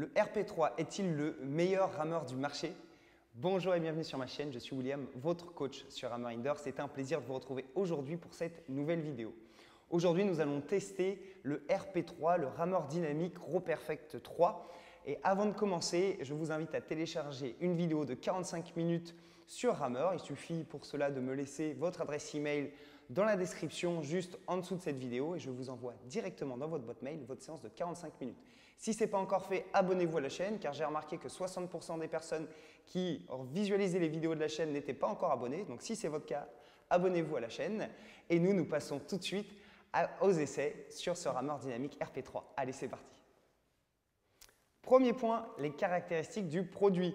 Le RP3 est-il le meilleur rameur du marché? Bonjour et bienvenue sur ma chaîne, je suis William, votre coach sur Hammer Indoor. C'est un plaisir de vous retrouver aujourd'hui pour cette nouvelle vidéo. Aujourd'hui, nous allons tester le RP3, le rameur dynamique Raw Perfect 3. Et avant de commencer, je vous invite à télécharger une vidéo de 45 minutes sur Hammer. Il suffit pour cela de me laisser votre adresse email dans la description juste en dessous de cette vidéo et je vous envoie directement dans votre boîte mail votre séance de 45 minutes. Si ce n'est pas encore fait, abonnez-vous à la chaîne car j'ai remarqué que 60% des personnes qui visualisaient les vidéos de la chaîne n'étaient pas encore abonnées. Donc si c'est votre cas, abonnez-vous à la chaîne et nous passons tout de suite aux essais sur ce rameur dynamique RP3. Allez, c'est parti. Premier point, les caractéristiques du produit.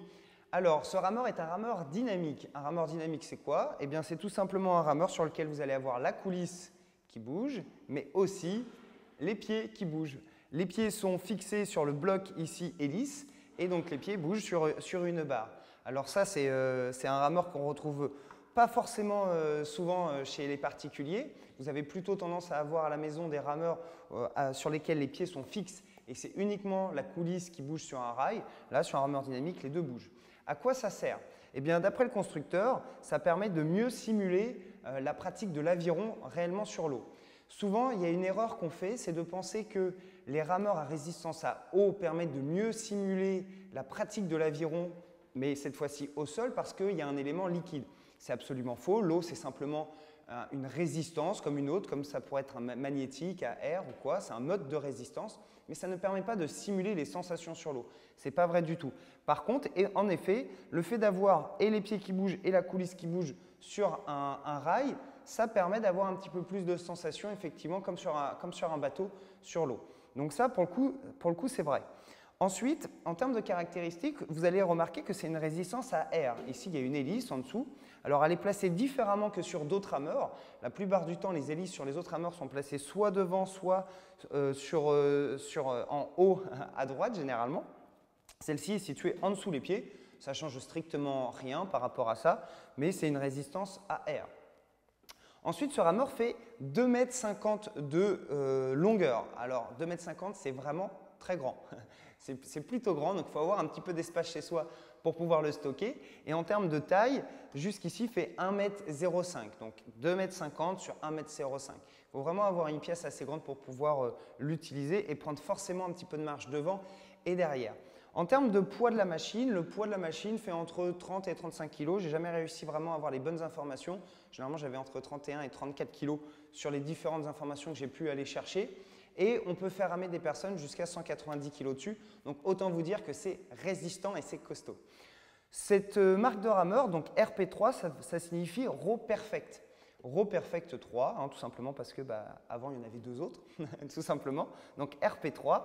Alors, ce rameur est un rameur dynamique. Un rameur dynamique, c'est quoi? Eh bien, c'est tout simplement un rameur sur lequel vous allez avoir la coulisse qui bouge, mais aussi les pieds qui bougent. Les pieds sont fixés sur le bloc ici hélice et donc les pieds bougent sur une barre. Alors ça, c'est un rameur qu'on retrouve pas forcément souvent chez les particuliers. Vous avez plutôt tendance à avoir à la maison des rameurs sur lesquels les pieds sont fixes et c'est uniquement la coulisse qui bouge sur un rail. Là, sur un rameur dynamique, les deux bougent. À quoi ça sert? Eh bien, d'après le constructeur, ça permet de mieux simuler la pratique de l'aviron réellement sur l'eau. Souvent, il y a une erreur qu'on fait, c'est de penser que les rameurs à résistance à eau permettent de mieux simuler la pratique de l'aviron, mais cette fois-ci au sol parce qu'il y a un élément liquide. C'est absolument faux. L'eau, c'est simplement une résistance comme une autre, comme ça pourrait être un magnétique à air ou quoi. C'est un mode de résistance, mais ça ne permet pas de simuler les sensations sur l'eau. Ce n'est pas vrai du tout. Par contre, et en effet, le fait d'avoir et les pieds qui bougent et la coulisse qui bouge sur un rail, ça permet d'avoir un petit peu plus de sensations, effectivement, comme sur un bateau sur l'eau. Donc ça, pour le coup, c'est vrai. Ensuite, en termes de caractéristiques, vous allez remarquer que c'est une résistance à air. Ici, il y a une hélice en dessous. Alors, elle est placée différemment que sur d'autres rameurs. La plupart du temps, les hélices sur les autres rameurs sont placées soit devant, soit en haut à droite, généralement. Celle-ci est située en dessous les pieds. Ça ne change strictement rien par rapport à ça, mais c'est une résistance à air. Ensuite, ce rameur fait 2,50 m de longueur. Alors, 2,50 m, c'est vraiment très grand. C'est plutôt grand, donc il faut avoir un petit peu d'espace chez soi pour pouvoir le stocker. Et en termes de taille, jusqu'ici fait 1,05 m. Donc 2,50 m sur 1,05 m. Il faut vraiment avoir une pièce assez grande pour pouvoir l'utiliser et prendre forcément un petit peu de marge devant et derrière. En termes de poids de la machine, le poids de la machine fait entre 30 et 35 kg. Je n'ai jamais réussi vraiment à avoir les bonnes informations. Généralement, j'avais entre 31 et 34 kg sur les différentes informations que j'ai pu aller chercher. Et on peut faire ramer des personnes jusqu'à 190 kg dessus. Donc, autant vous dire que c'est résistant et c'est costaud. Cette marque de rameur, donc RP3, ça signifie Raw Perfect. Raw Perfect 3, tout simplement parce que avant il y en avait deux autres, tout simplement. Donc RP3.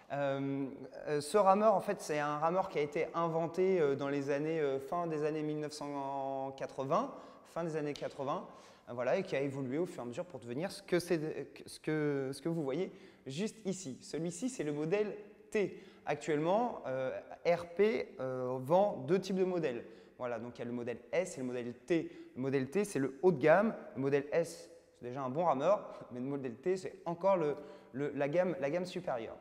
Ce rameur, en fait, c'est un rameur qui a été inventé dans les années fin des années 1980, fin des années 80, voilà, et qui a évolué au fur et à mesure pour devenir ce que vous voyez juste ici. Celui-ci, c'est le modèle T. Actuellement, RP vend deux types de modèles. Voilà, donc il y a le modèle S et le modèle T. Le modèle T, c'est le haut de gamme. Le modèle S, c'est déjà un bon rameur, mais le modèle T, c'est encore la gamme supérieure.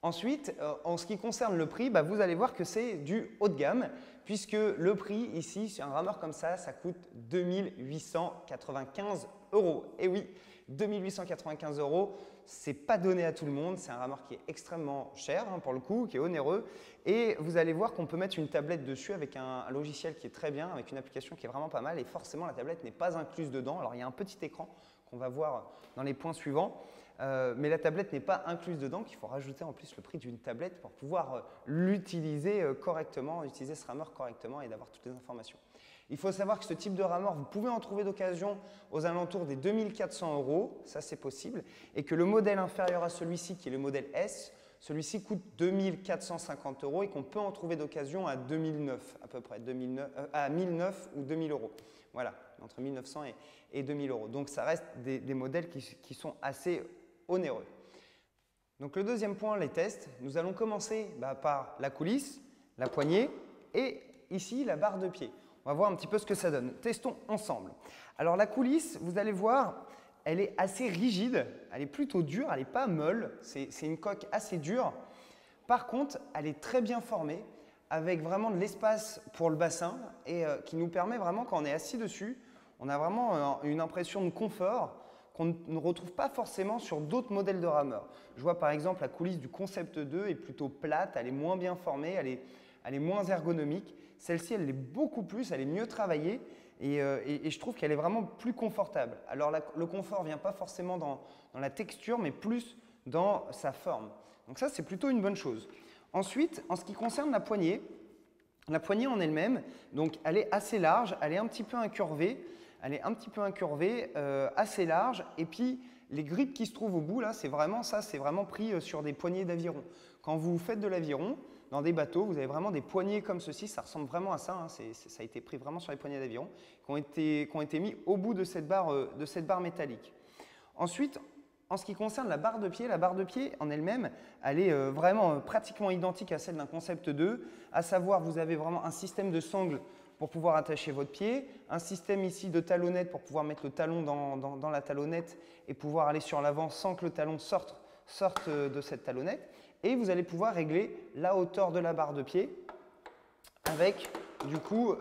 Ensuite, en ce qui concerne le prix, vous allez voir que c'est du haut de gamme puisque le prix ici, sur un rameur comme ça coûte 2 895 €. Et oui, 2 895 €, ce n'est pas donné à tout le monde. C'est un rameur qui est extrêmement cher pour le coup, qui est onéreux. Et vous allez voir qu'on peut mettre une tablette dessus avec un logiciel qui est très bien, avec une application qui est vraiment pas mal. Et forcément, la tablette n'est pas incluse dedans. Alors, il y a un petit écran qu'on va voir dans les points suivants. Mais la tablette n'est pas incluse dedans, qu'il faut rajouter en plus le prix d'une tablette pour pouvoir l'utiliser correctement, utiliser ce rameur correctement et d'avoir toutes les informations. Il faut savoir que ce type de rameur, vous pouvez en trouver d'occasion aux alentours des 2 400 €, ça c'est possible, et que le modèle inférieur à celui-ci, qui est le modèle S, celui-ci coûte 2 450 € et qu'on peut en trouver d'occasion à 2009 à peu près, à 1009 ou 2000 €. Voilà, entre 1900 et 2000 €. Donc ça reste des modèles qui sont assez onéreux. Donc le deuxième point, les tests. Nous allons commencer par la coulisse, la poignée et ici la barre de pied. On va voir un petit peu ce que ça donne. Testons ensemble. Alors la coulisse, vous allez voir, elle est assez rigide, elle est plutôt dure, elle n'est pas molle, c'est une coque assez dure. Par contre, elle est très bien formée, avec vraiment de l'espace pour le bassin et qui nous permet vraiment, quand on est assis dessus, on a vraiment une impression de confort qu'on ne retrouve pas forcément sur d'autres modèles de rameurs. Je vois par exemple la coulisse du Concept 2 est plutôt plate, elle est moins bien formée, elle est moins ergonomique. Celle-ci, elle l'est beaucoup plus, elle est mieux travaillée et je trouve qu'elle est vraiment plus confortable. Alors le confort ne vient pas forcément dans la texture, mais plus dans sa forme. Donc ça, c'est plutôt une bonne chose. Ensuite, en ce qui concerne la poignée en elle-même, donc elle est assez large, elle est un petit peu incurvée, assez large, et puis les grippes qui se trouvent au bout, là, c'est vraiment pris sur des poignées d'aviron. Quand vous faites de l'aviron, dans des bateaux, vous avez vraiment des poignées comme ceci, ça ressemble vraiment à ça, hein, ça a été pris vraiment sur les poignées d'aviron, qui ont été mis au bout de cette barre métallique. Ensuite, en ce qui concerne la barre de pied en elle-même, elle est vraiment pratiquement identique à celle d'un Concept 2, à savoir vous avez vraiment un système de sangle pour pouvoir attacher votre pied, un système ici de talonnette pour pouvoir mettre le talon dans la talonnette et pouvoir aller sur l'avant sans que le talon sorte de cette talonnette. Et vous allez pouvoir régler la hauteur de la barre de pied avec, du coup,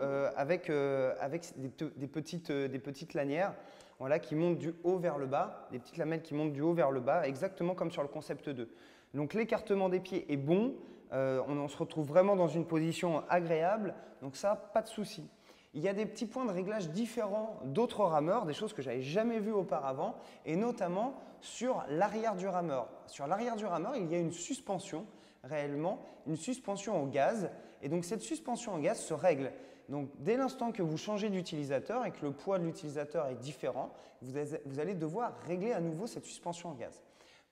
des petites lanières. Voilà, qui montent du haut vers le bas, des petites lamelles qui montent du haut vers le bas, exactement comme sur le Concept 2. Donc l'écartement des pieds est bon, on se retrouve vraiment dans une position agréable, donc ça, pas de souci. Il y a des petits points de réglage différents d'autres rameurs, des choses que je n'avais jamais vues auparavant, et notamment sur l'arrière du rameur. Sur l'arrière du rameur, il y a une suspension, réellement, une suspension au gaz, et donc cette suspension au gaz se règle. Donc, dès l'instant que vous changez d'utilisateur et que le poids de l'utilisateur est différent, vous allez devoir régler à nouveau cette suspension en gaz.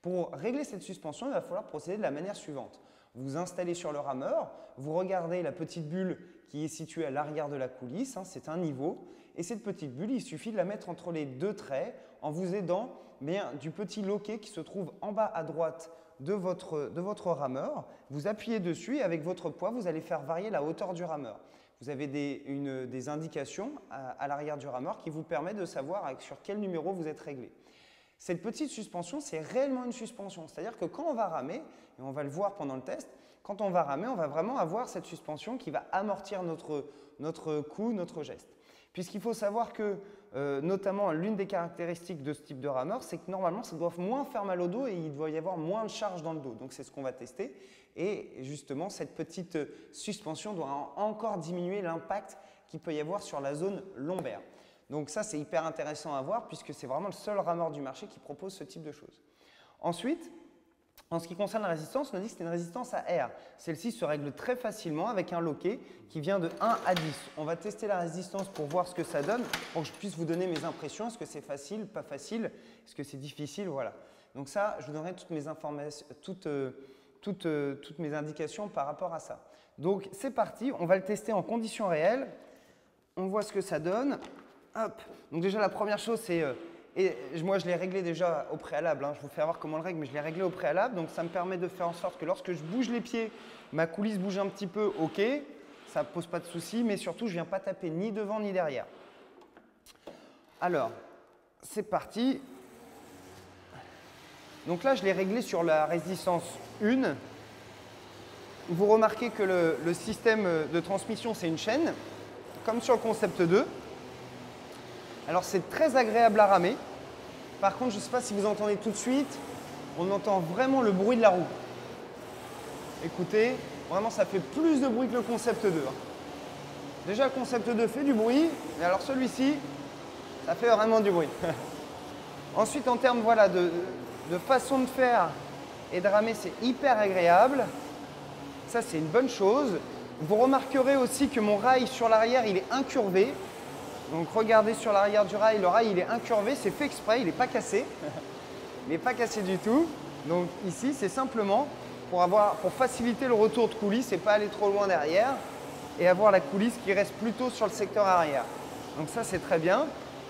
Pour régler cette suspension, il va falloir procéder de la manière suivante. Vous installez sur le rameur, vous regardez la petite bulle qui est située à l'arrière de la coulisse, hein, c'est un niveau. Et cette petite bulle, il suffit de la mettre entre les deux traits en vous aidant du petit loquet qui se trouve en bas à droite de votre rameur. Vous appuyez dessus et avec votre poids, vous allez faire varier la hauteur du rameur. Vous avez des indications à l'arrière du rameur qui vous permettent de savoir sur quel numéro vous êtes réglé. Cette petite suspension, c'est réellement une suspension. C'est-à-dire que quand on va ramer, et on va le voir pendant le test, quand on va ramer, on va vraiment avoir cette suspension qui va amortir notre coup, notre geste. Puisqu'il faut savoir que, notamment, l'une des caractéristiques de ce type de rameur, c'est que normalement, ça doit moins faire mal au dos et il doit y avoir moins de charge dans le dos. Donc, c'est ce qu'on va tester. Et justement, cette petite suspension doit encore diminuer l'impact qu'il peut y avoir sur la zone lombaire. Donc ça, c'est hyper intéressant à voir puisque c'est vraiment le seul rameur du marché qui propose ce type de choses. Ensuite, en ce qui concerne la résistance, on a dit que c'était une résistance à R. Celle-ci se règle très facilement avec un loquet qui vient de 1 à 10. On va tester la résistance pour voir ce que ça donne, pour que je puisse vous donner mes impressions. Est-ce que c'est facile, pas facile? Est-ce que c'est difficile? Voilà. Donc ça, je vous donnerai toutes mes informations, toutes mes indications par rapport à ça. Donc c'est parti, on va le tester en conditions réelles. On voit ce que ça donne. Hop. Donc déjà la première chose c'est, moi je l'ai réglé déjà au préalable, hein. Je vous fais voir comment on le règle, mais je l'ai réglé au préalable. Donc ça me permet de faire en sorte que lorsque je bouge les pieds, ma coulisse bouge un petit peu, ok, ça ne pose pas de souci, mais surtout je ne viens pas taper ni devant ni derrière. Alors, c'est parti. Donc là, je l'ai réglé sur la résistance 1. Vous remarquez que le système de transmission, c'est une chaîne, comme sur le Concept 2. Alors, c'est très agréable à ramer. Par contre, je ne sais pas si vous entendez tout de suite, on entend vraiment le bruit de la roue. Écoutez, vraiment, ça fait plus de bruit que le Concept 2. Déjà, le Concept 2 fait du bruit, mais alors celui-ci, ça fait vraiment du bruit. Ensuite, en termes voilà, de façon de faire et de ramer, c'est hyper agréable. Ça, c'est une bonne chose. Vous remarquerez aussi que mon rail sur l'arrière, il est incurvé. Donc, regardez sur l'arrière du rail, le rail, il est incurvé. C'est fait exprès, il n'est pas cassé. Il n'est pas cassé du tout. Donc, ici, c'est simplement pour faciliter le retour de coulisse et pas aller trop loin derrière et avoir la coulisse qui reste plutôt sur le secteur arrière. Donc, ça, c'est très bien.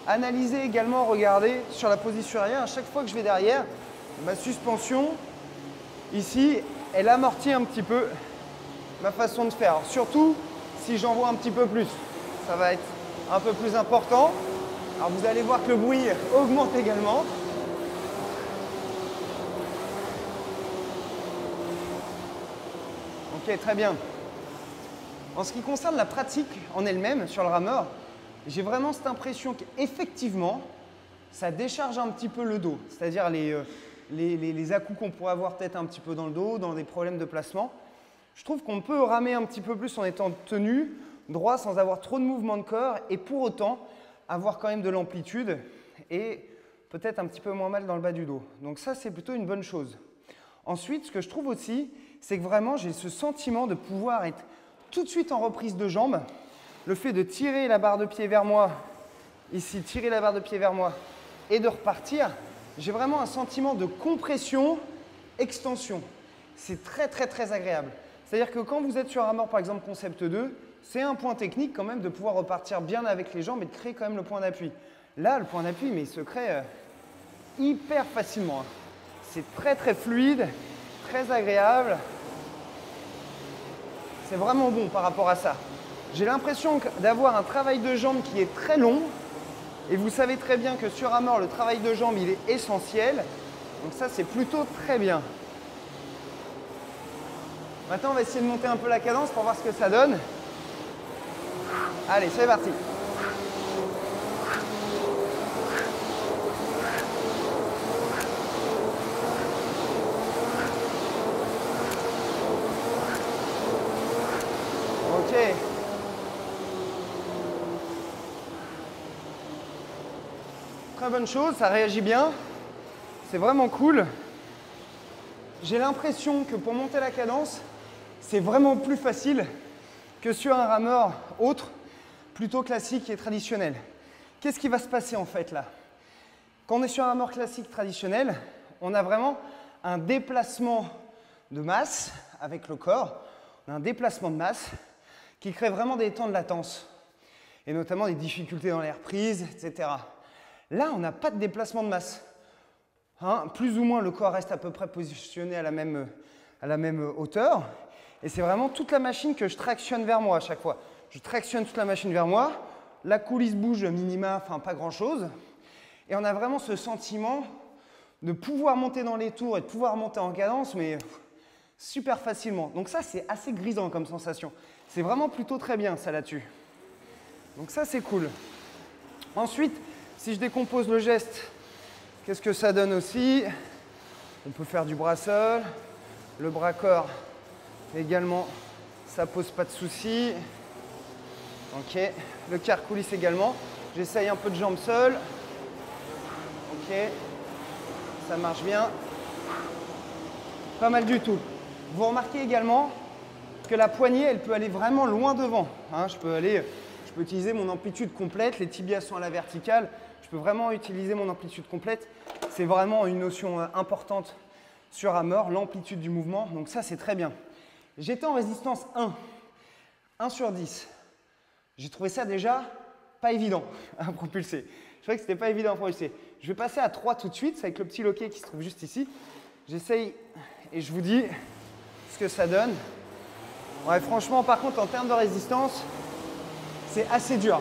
Analysez également, regardez, sur la position arrière, à chaque fois que je vais derrière, ma suspension, ici, elle amortit un petit peu ma façon de faire. Alors, surtout si j'envoie un petit peu plus, ça va être un peu plus important. Alors vous allez voir que le bruit augmente également. Ok, très bien. En ce qui concerne la pratique en elle-même sur le rameur, j'ai vraiment cette impression qu'effectivement, ça décharge un petit peu le dos. C'est-à-dire les à-coups qu'on pourrait avoir peut-être un petit peu dans le dos, dans des problèmes de placement. Je trouve qu'on peut ramer un petit peu plus en étant tenu, droit, sans avoir trop de mouvement de corps et pour autant avoir quand même de l'amplitude et peut-être un petit peu moins mal dans le bas du dos. Donc ça, c'est plutôt une bonne chose. Ensuite, ce que je trouve aussi, c'est que vraiment, j'ai ce sentiment de pouvoir être tout de suite en reprise de jambes. Le fait de tirer la barre de pied vers moi, ici, tirer la barre de pied vers moi et de repartir, j'ai vraiment un sentiment de compression, extension. C'est très, très, très agréable. C'est-à-dire que quand vous êtes sur un rameur, par exemple, concept 2, c'est un point technique quand même de pouvoir repartir bien avec les jambes et de créer quand même le point d'appui. Là, le point d'appui, mais il se crée hyper facilement. C'est très, très fluide, très agréable. C'est vraiment bon par rapport à ça. J'ai l'impression d'avoir un travail de jambes qui est très long. Et vous savez très bien que sur rameur, le travail de jambes, il est essentiel. Donc ça, c'est plutôt très bien. Maintenant, on va essayer de monter un peu la cadence pour voir ce que ça donne. Allez, c'est parti. Ok. Très bonne chose, ça réagit bien. C'est vraiment cool. J'ai l'impression que pour monter la cadence, c'est vraiment plus facile que sur un rameur autre, plutôt classique et traditionnel. Qu'est-ce qui va se passer en fait là? Quand on est sur un rameur classique traditionnel, on a vraiment un déplacement de masse avec le corps. On a un déplacement de masse qui crée vraiment des temps de latence et notamment des difficultés dans les reprises, etc. Là, on n'a pas de déplacement de masse. Plus ou moins, le corps reste à peu près positionné à la même hauteur. Et c'est vraiment toute la machine que je tractionne vers moi à chaque fois. Je tractionne toute la machine vers moi. La coulisse bouge minima, enfin pas grand-chose. Et on a vraiment ce sentiment de pouvoir monter dans les tours et de pouvoir monter en cadence, mais super facilement. Donc ça, c'est assez grisant comme sensation. C'est vraiment plutôt très bien, ça, là-dessus. Donc ça, c'est cool. Ensuite, si je décompose le geste, qu'est-ce que ça donne aussi? On peut faire du bras seul, le bras-corps également, ça pose pas de souci. Ok, le quart coulisse également. J'essaye un peu de jambes seules. Ok, ça marche bien. Pas mal du tout. Vous remarquez également que la poignée, elle peut aller vraiment loin devant. Je peux utiliser mon amplitude complète, les tibias sont à la verticale. Je peux vraiment utiliser mon amplitude complète. C'est vraiment une notion importante sur rameur, l'amplitude du mouvement. Donc ça, c'est très bien. J'étais en résistance 1 sur 10. J'ai trouvé ça déjà pas évident à propulser. Je trouvais que c'était pas évident à propulser. Je vais passer à 3 tout de suite, c'est avec le petit loquet qui se trouve juste ici. J'essaye et je vous dis ce que ça donne. Ouais, franchement, par contre, en termes de résistance, c'est assez dur.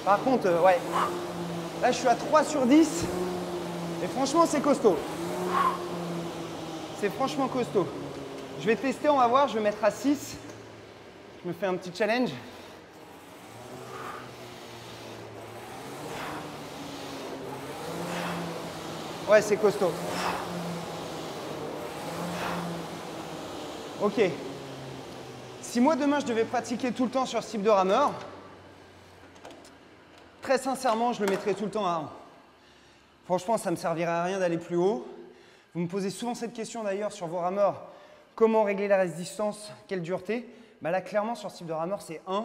Par contre, ouais, là, je suis à 3 sur 10 et franchement, c'est costaud. C'est franchement costaud. Je vais tester, on va voir, je vais mettre à 6. Je me fais un petit challenge. Ouais, c'est costaud. Ok. Si moi, demain, je devais pratiquer tout le temps sur ce type de rameur, très sincèrement, je le mettrais tout le temps à 1. Franchement, ça ne me servirait à rien d'aller plus haut. Vous me posez souvent cette question d'ailleurs sur vos rameurs. Comment régler la résistance? Quelle dureté? Là, clairement, sur ce type de rameur, c'est 1,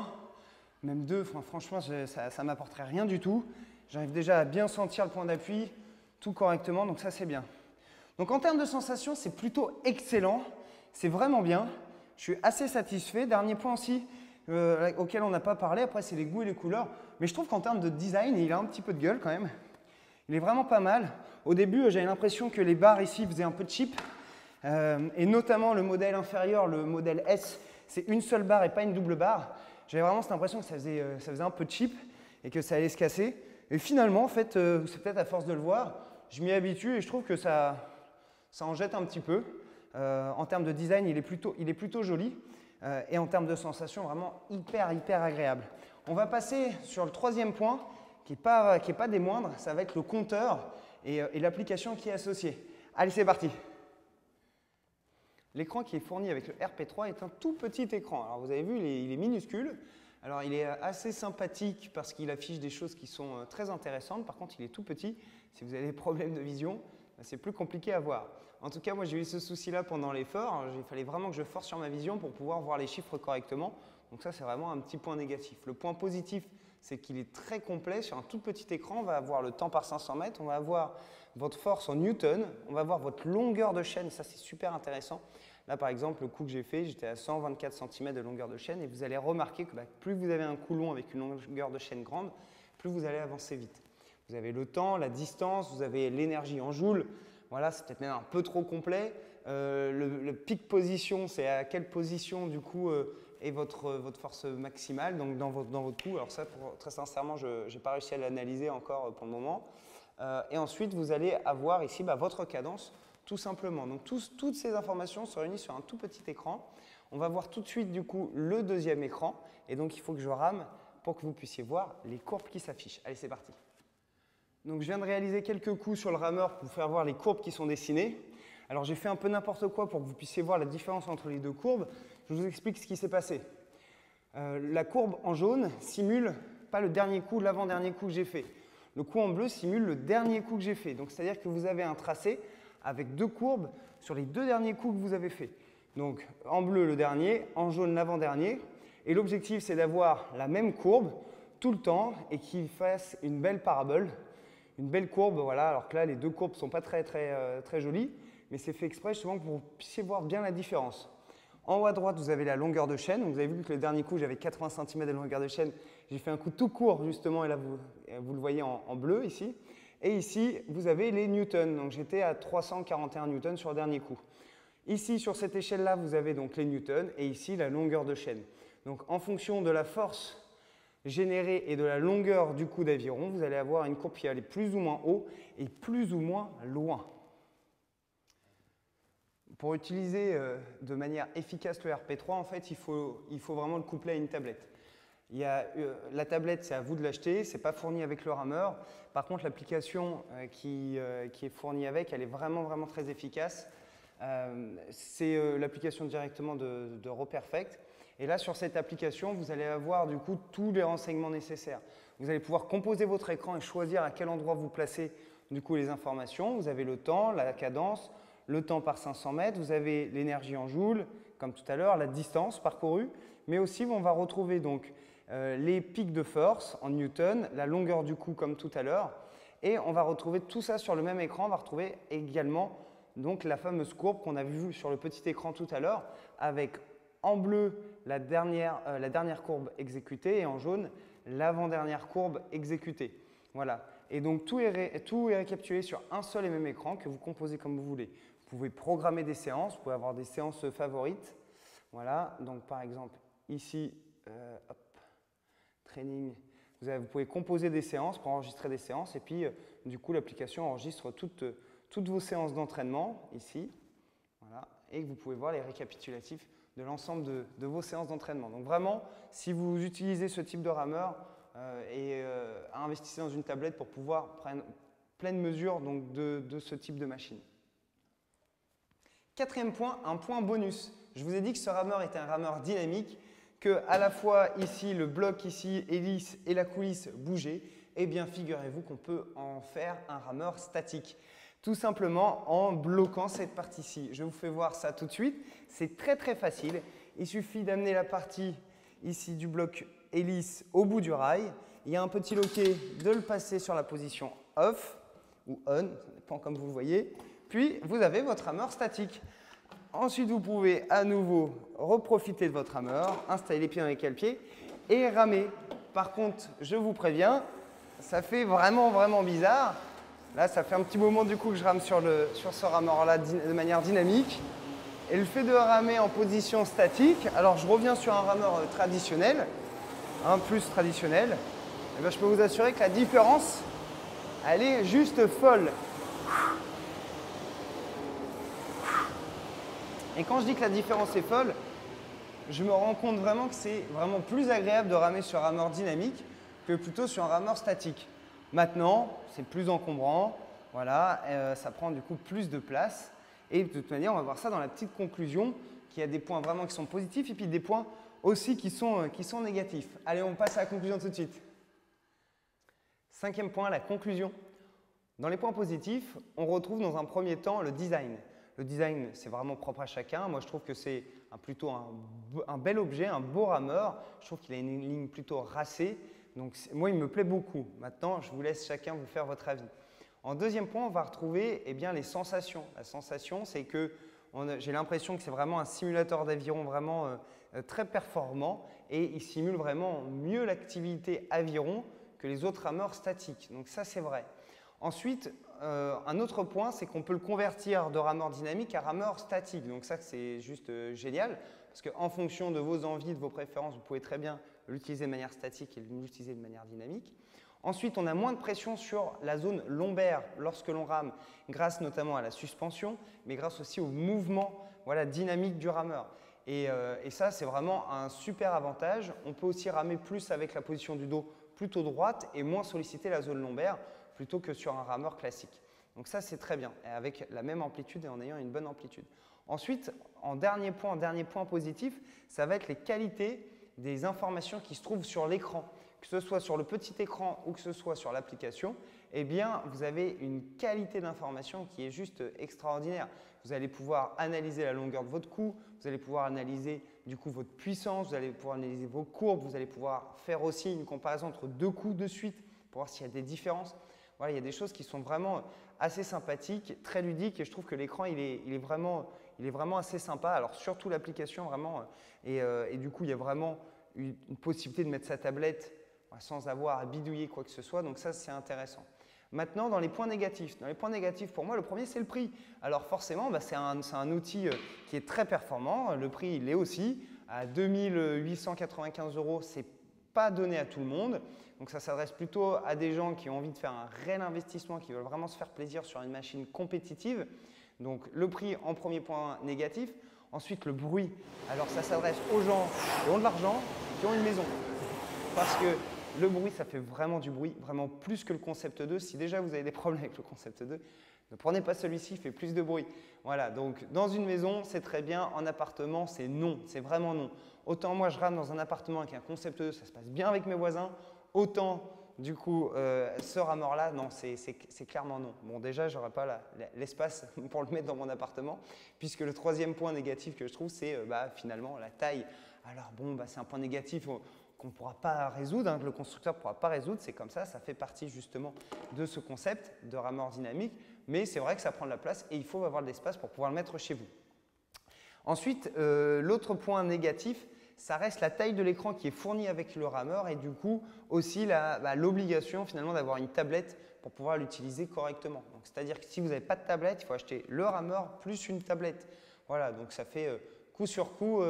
même 2. Franchement, ça ne m'apporterait rien du tout. J'arrive déjà à bien sentir le point d'appui, tout correctement, donc ça, c'est bien. Donc, en termes de sensation, c'est plutôt excellent. C'est vraiment bien. Je suis assez satisfait. Dernier point aussi auquel on n'a pas parlé, après, c'est les goûts et les couleurs. Mais je trouve qu'en termes de design, il a un petit peu de gueule quand même. Il est vraiment pas mal. Au début, j'avais l'impression que les barres ici faisaient un peu cheap. Et notamment le modèle inférieur, le modèle S, c'est une seule barre et pas une double barre. J'avais vraiment cette impression que ça faisait un peu cheap et que ça allait se casser. Et finalement, en fait, c'est peut-être à force de le voir, je m'y habitue et je trouve que ça en jette un petit peu. En termes de design, il est plutôt joli. Et en termes de sensation, vraiment hyper agréable. On va passer sur le troisième point, qui n'est pas des moindres, ça va être le compteur et l'application qui est associée. Allez, c'est parti. L'écran qui est fourni avec le RP3 est un tout petit écran. Alors vous avez vu, il est minuscule. Alors il est assez sympathique parce qu'il affiche des choses qui sont très intéressantes. Par contre, il est tout petit. Si vous avez des problèmes de vision, c'est plus compliqué à voir. En tout cas, moi j'ai eu ce souci-là pendant l'effort. Il fallait vraiment que je force sur ma vision pour pouvoir voir les chiffres correctement. Donc ça, c'est vraiment un petit point négatif. Le point positif, c'est qu'il est très complet. Sur un tout petit écran, on va avoir le temps par 500 mètres, on va avoir votre force en newton, on va avoir votre longueur de chaîne. Ça, c'est super intéressant. Là, par exemple, le coup que j'ai fait, j'étais à 124 cm de longueur de chaîne et vous allez remarquer que plus vous avez un coup long avec une longueur de chaîne grande, plus vous allez avancer vite. Vous avez le temps, la distance, vous avez l'énergie en joules. Voilà, c'est peut-être même un peu trop complet. Le peak position, c'est à quelle position du coup est votre force maximale donc dans votre coup. Alors ça, très sincèrement, je n'ai pas réussi à l'analyser encore pour le moment. Et ensuite, vous allez avoir ici votre cadence, tout simplement. Donc toutes ces informations se réunissent sur un tout petit écran. On va voir tout de suite du coup le deuxième écran. Et donc, il faut que je rame pour que vous puissiez voir les courbes qui s'affichent. Allez, c'est parti. Donc, je viens de réaliser quelques coups sur le rameur pour vous faire voir les courbes qui sont dessinées. Alors, j'ai fait un peu n'importe quoi pour que vous puissiez voir la différence entre les deux courbes. Je vous explique ce qui s'est passé. La courbe en jaune simule pas le dernier coup, l'avant-dernier coup que j'ai fait. Le coup en bleu simule le dernier coup que j'ai fait. Donc, c'est-à-dire que vous avez un tracé avec deux courbes sur les deux derniers coups que vous avez fait. Donc, en bleu, le dernier, en jaune, l'avant-dernier. Et l'objectif, c'est d'avoir la même courbe tout le temps et qu'il fasse une belle parabole. Une belle courbe, voilà, alors que là, les deux courbes ne sont pas très jolies, mais c'est fait exprès justement pour que vous puissiez voir bien la différence. En haut à droite, vous avez la longueur de chaîne. Donc, vous avez vu que le dernier coup, j'avais 80 cm de longueur de chaîne. J'ai fait un coup tout court, justement, et là, vous le voyez en bleu ici. Et ici, vous avez les newtons. Donc, j'étais à 341 newtons sur le dernier coup. Ici, sur cette échelle-là, vous avez donc les newtons et ici, la longueur de chaîne. Donc, en fonction de la force générée et de la longueur du coup d'aviron, vous allez avoir une courbe qui va aller plus ou moins haut et plus ou moins loin. Pour utiliser de manière efficace le RP3, en fait, il faut vraiment le coupler à une tablette. La tablette, c'est à vous de l'acheter, ce n'est pas fourni avec le rameur. Par contre, l'application qui est fournie avec, elle est vraiment très efficace. C'est l'application directement de RoPerfect. Et là, sur cette application, vous allez avoir du coup tous les renseignements nécessaires. Vous allez pouvoir composer votre écran et choisir à quel endroit vous placez du coup les informations. Vous avez le temps, la cadence, le temps par 500 mètres, vous avez l'énergie en joules, comme tout à l'heure, la distance parcourue, mais aussi on va retrouver donc les pics de force en newton, la longueur du coup comme tout à l'heure, et on va retrouver tout ça sur le même écran. On va retrouver également donc la fameuse courbe qu'on a vue sur le petit écran tout à l'heure, avec en bleu la dernière courbe exécutée et en jaune l'avant-dernière courbe exécutée. Voilà. Et donc tout est récapitulé sur un seul et même écran que vous composez comme vous voulez. Vous pouvez programmer des séances, vous pouvez avoir des séances favorites. Voilà, donc par exemple ici, training, vous pouvez composer des séances pour enregistrer des séances et puis du coup l'application enregistre toutes vos séances d'entraînement ici. Voilà, et vous pouvez voir les récapitulatifs de l'ensemble de vos séances d'entraînement. Donc vraiment, si vous utilisez ce type de rameur, investissez dans une tablette pour pouvoir prendre pleine mesure donc, de ce type de machine. Quatrième point, un point bonus. Je vous ai dit que ce rameur était un rameur dynamique, que à la fois ici, le bloc ici, hélice et la coulisse bougeaient. Eh bien, figurez-vous qu'on peut en faire un rameur statique. Tout simplement en bloquant cette partie-ci. Je vous fais voir ça tout de suite. C'est très facile. Il suffit d'amener la partie ici du bloc hélice au bout du rail. Il y a un petit loquet, de le passer sur la position off ou on, ça dépend comme vous le voyez. Puis, vous avez votre rameur statique. Ensuite, vous pouvez à nouveau reprofiter de votre rameur, installer les pieds dans les cale-pieds et ramer. Par contre, je vous préviens, ça fait vraiment bizarre. Là, ça fait un petit moment du coup que je rame sur ce rameur-là de manière dynamique. Et le fait de ramer en position statique, alors je reviens sur un rameur traditionnel, plus traditionnel, et bien, je peux vous assurer que la différence, elle est juste folle. Et quand je dis que la différence est folle, je me rends compte vraiment que c'est vraiment plus agréable de ramer sur un rameur dynamique que plutôt sur un rameur statique. Maintenant, c'est plus encombrant, voilà, ça prend du coup plus de place. Et de toute manière, on va voir ça dans la petite conclusion, qu'il y a des points vraiment qui sont positifs et puis des points aussi qui sont négatifs. Allez, on passe à la conclusion tout de suite. 5e point, la conclusion. Dans les points positifs, on retrouve dans un premier temps le design. Le design, c'est vraiment propre à chacun. Moi, je trouve que c'est plutôt un bel objet, un beau rameur. Je trouve qu'il a une ligne plutôt racée. Donc, moi, il me plaît beaucoup. Maintenant, je vous laisse chacun vous faire votre avis. En deuxième point, on va retrouver les sensations. La sensation, c'est que j'ai l'impression que c'est vraiment un simulateur d'aviron vraiment très performant et il simule vraiment mieux l'activité aviron que les autres rameurs statiques. Donc ça, c'est vrai. Ensuite, un autre point, c'est qu'on peut le convertir de rameur dynamique à rameur statique. Donc ça, c'est juste génial parce qu'en fonction de vos envies, de vos préférences, vous pouvez très bien l'utiliser de manière statique et l'utiliser de manière dynamique. Ensuite, on a moins de pression sur la zone lombaire lorsque l'on rame, grâce notamment à la suspension, mais grâce aussi au mouvement dynamique du rameur. Et ça, c'est vraiment un super avantage. On peut aussi ramer plus avec la position du dos plutôt droite et moins solliciter la zone lombaire plutôt que sur un rameur classique. Donc ça, c'est très bien, avec la même amplitude et en ayant une bonne amplitude. Ensuite, en dernier point positif, ça va être les qualités des informations qui se trouvent sur l'écran. Que ce soit sur le petit écran ou que ce soit sur l'application, eh bien, vous avez une qualité d'information qui est juste extraordinaire. Vous allez pouvoir analyser la longueur de votre cou, vous allez pouvoir analyser du coup votre puissance, vous allez pouvoir analyser vos courbes, vous allez pouvoir faire aussi une comparaison entre deux coups de suite pour voir s'il y a des différences. Voilà, il y a des choses qui sont vraiment assez sympathiques, très ludiques et je trouve que l'écran il est vraiment assez sympa. Alors surtout l'application vraiment et du coup il y a vraiment une possibilité de mettre sa tablette sans avoir à bidouiller quoi que ce soit, donc ça c'est intéressant. Maintenant, dans les points négatifs. Dans les points négatifs, pour moi, le premier, c'est le prix. Alors forcément, c'est un outil qui est très performant. Le prix, il est aussi. À 2 895 €, ce n'est pas donné à tout le monde. Donc ça s'adresse plutôt à des gens qui ont envie de faire un réel investissement, qui veulent vraiment se faire plaisir sur une machine compétitive. Donc le prix en premier point négatif. Ensuite, le bruit. Alors ça s'adresse aux gens qui ont de l'argent et qui ont une maison. Parce que le bruit, ça fait vraiment du bruit, vraiment plus que le Concept 2. Si déjà vous avez des problèmes avec le Concept 2, ne prenez pas celui-ci, il fait plus de bruit. Voilà, donc dans une maison, c'est très bien. En appartement, c'est non, c'est vraiment non. Autant moi, je rame dans un appartement avec un Concept 2, ça se passe bien avec mes voisins. Autant, du coup, ce rameur-là, non, c'est clairement non. Bon, déjà, je n'aurai pas l'espace pour le mettre dans mon appartement, puisque le troisième point négatif que je trouve, c'est finalement la taille. Alors bon, c'est un point négatif qu'on ne pourra pas résoudre, que le constructeur ne pourra pas résoudre, c'est comme ça fait partie justement de ce concept de rameur dynamique, mais c'est vrai que ça prend de la place et il faut avoir de l'espace pour pouvoir le mettre chez vous. Ensuite, l'autre point négatif, ça reste la taille de l'écran qui est fournie avec le rameur et du coup aussi l'obligation finalement d'avoir une tablette pour pouvoir l'utiliser correctement. C'est-à-dire que si vous n'avez pas de tablette, il faut acheter le rameur plus une tablette. Voilà, donc ça fait coup sur coup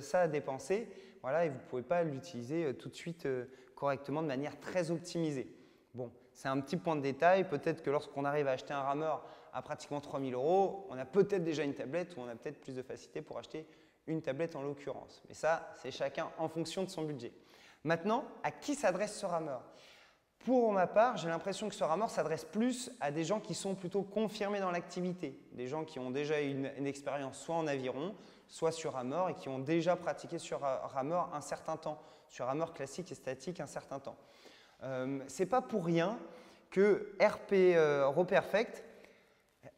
ça à dépenser. Voilà, et vous ne pouvez pas l'utiliser tout de suite correctement de manière très optimisée. Bon, c'est un petit point de détail. Peut-être que lorsqu'on arrive à acheter un rameur à pratiquement 3 000 €, on a peut-être déjà une tablette ou on a peut-être plus de facilité pour acheter une tablette en l'occurrence. Mais ça, c'est chacun en fonction de son budget. Maintenant, à qui s'adresse ce rameur? Pour ma part, j'ai l'impression que ce rameur s'adresse plus à des gens qui sont plutôt confirmés dans l'activité, des gens qui ont déjà une expérience soit en aviron, soit sur rameur et qui ont déjà pratiqué sur rameur un certain temps, sur rameur classique et statique un certain temps. Ce n'est pas pour rien que RoPerfect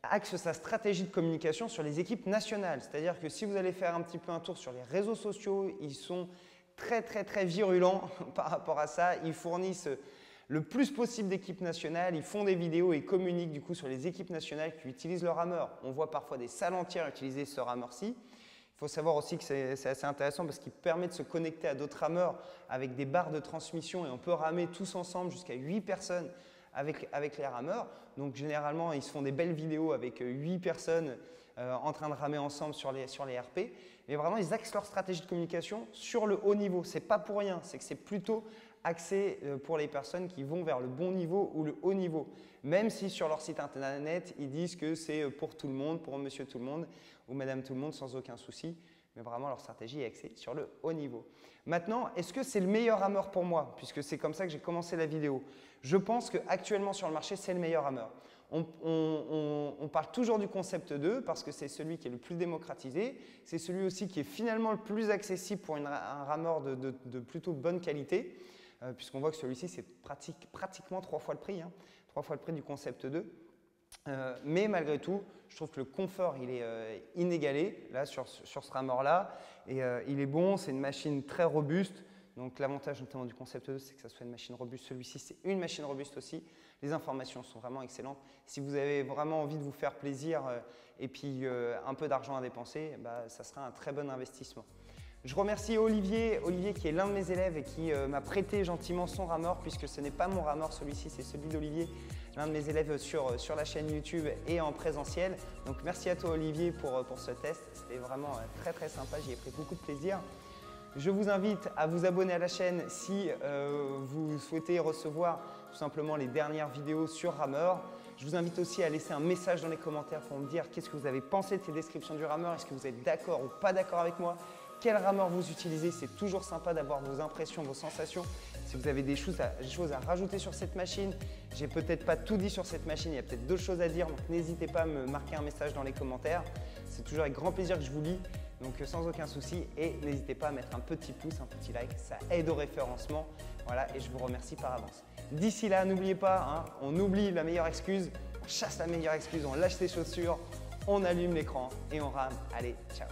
axe sa stratégie de communication sur les équipes nationales. C'est-à-dire que si vous allez faire un petit peu un tour sur les réseaux sociaux, ils sont très virulents par rapport à ça. Ils fournissent le plus possible d'équipes nationales, ils font des vidéos et communiquent du coup sur les équipes nationales qui utilisent le rameur. On voit parfois des salles entières utiliser ce rameur-ci. Il faut savoir aussi que c'est assez intéressant parce qu'il permet de se connecter à d'autres rameurs avec des barres de transmission et on peut ramer tous ensemble jusqu'à 8 personnes avec les rameurs. Donc généralement, ils se font des belles vidéos avec 8 personnes en train de ramer ensemble sur les RP. Mais vraiment, ils axent leur stratégie de communication sur le haut niveau. Ce n'est pas pour rien, c'est que c'est plutôt axé pour les personnes qui vont vers le bon niveau ou le haut niveau. Même si sur leur site internet, ils disent que c'est pour tout le monde, pour monsieur tout le monde ou madame tout le monde sans aucun souci. Mais vraiment, leur stratégie est axée sur le haut niveau. Maintenant, est-ce que c'est le meilleur rameur pour moi? Puisque c'est comme ça que j'ai commencé la vidéo. Je pense qu'actuellement sur le marché, c'est le meilleur rameur. On parle toujours du concept 2 parce que c'est celui qui est le plus démocratisé. C'est celui aussi qui est finalement le plus accessible pour un rameur de plutôt bonne qualité. Puisqu'on voit que celui-ci, c'est pratiquement 3 fois le prix. 3 fois le prix du concept 2. Mais malgré tout, je trouve que le confort, il est inégalé là, sur ce rameur-là. Et il est bon, c'est une machine très robuste. Donc l'avantage notamment du concept 2, c'est que ça soit une machine robuste. Celui-ci, c'est une machine robuste aussi. Les informations sont vraiment excellentes. Si vous avez vraiment envie de vous faire plaisir et puis un peu d'argent à dépenser, ça sera un très bon investissement. Je remercie Olivier qui est l'un de mes élèves et qui m'a prêté gentiment son rameur puisque ce n'est pas mon rameur, celui-ci c'est celui d'Olivier, l'un de mes élèves sur la chaîne YouTube et en présentiel. Donc merci à toi Olivier pour ce test, c'était vraiment très très sympa, j'y ai pris beaucoup de plaisir. Je vous invite à vous abonner à la chaîne si vous souhaitez recevoir tout simplement les dernières vidéos sur rameur. Je vous invite aussi à laisser un message dans les commentaires pour me dire qu'est-ce que vous avez pensé de ces descriptions du rameur, est-ce que vous êtes d'accord ou pas d'accord avec moi? Quel rameur vous utilisez? C'est toujours sympa d'avoir vos impressions, vos sensations. Si vous avez des choses à rajouter sur cette machine, j'ai peut-être pas tout dit sur cette machine, il y a peut-être d'autres choses à dire, donc n'hésitez pas à me marquer un message dans les commentaires. C'est toujours avec grand plaisir que je vous lis, donc sans aucun souci. Et n'hésitez pas à mettre un petit pouce, un petit like, ça aide au référencement. Voilà, et je vous remercie par avance. D'ici là, n'oubliez pas, on oublie la meilleure excuse, on chasse la meilleure excuse, on lâche ses chaussures, on allume l'écran et on rame. Allez, ciao!